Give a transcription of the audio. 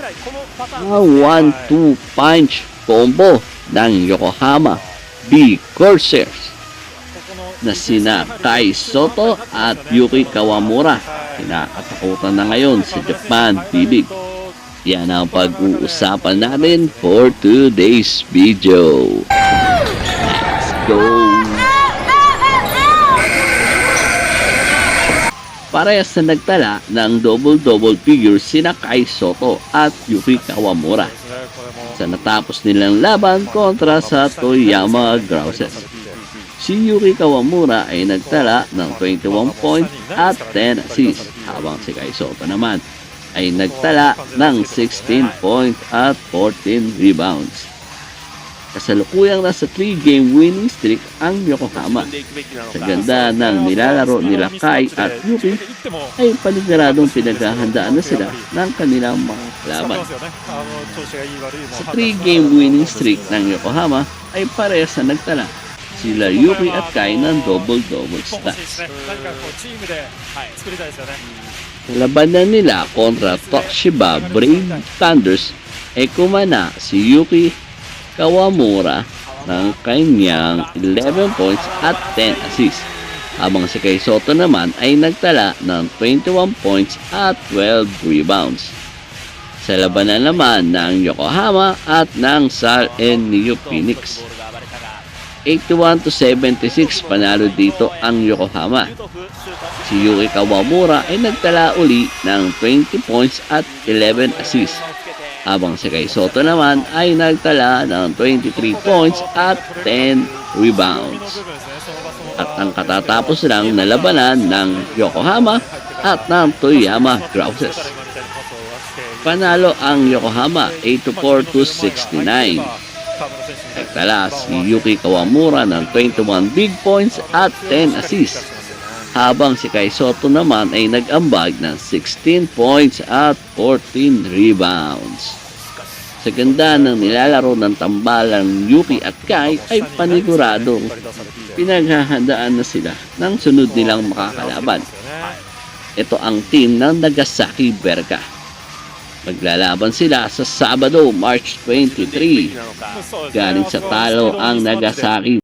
1-2 punch combo ng Yokohama B Corsairs na sina Kai Soto at Yuki Kawamura. Kinakatakutan na ngayon sa Japan Bibig. Yan ang pag-uusapan natin for today's video. Let's go! Parehas na nagtala ng double-double figure sina Kai Soto at Yuki Kawamura sa natapos nilang laban kontra sa Toyama Grouses. Si Yuki Kawamura ay nagtala ng 21 points at 10 assists, habang si Kai Soto naman ay nagtala ng 16 points at 14 rebounds. Kasalukuyang nasa 3-game winning streak ang Yokohama. Sa ganda ng nilalaro nila Kai at Yuki, ay paniguradong pinaghahandaan na sila ng kanilang mga laban. Sa 3-game winning streak ng Yokohama ay parehas na nagtala sila Yuki at Kai ng double-double stats. Labanan nila kontra Toshiba Brave Thunders ay kumana si Yuki Kawamura ng kanyang 11 points at 10 assists, habang si Kai Soto naman ay nagtala ng 21 points at 12 rebounds. Sa labanan naman ng Yokohama at ng Sal and Neo Phoenix, 81-76 panalo dito ang Yokohama. Si Yuki Kawamura ay nagtala uli ng 20 points at 11 assists, habang si Kai Soto naman ay nagtala ng 23 points at 10 rebounds. At ang katatapos lang na labanan ng Yokohama at ng Toyama Grouses, panalo ang Yokohama 84-69. Nagtala si Yuki Kawamura ng 21 big points at 10 assists, habang si Kai Soto naman ay nag-ambag ng 16 points at 14 rebounds. Sa ganda ng nilalaro ng tambalang Yuki at Kai ay paniguradong pinaghahandaan na sila ng sunod nilang makakalaban. Ito ang team ng Nagasaki Berka. Maglalaban sila sa Sabado, March 23. Galing sa talo ang Nagasaki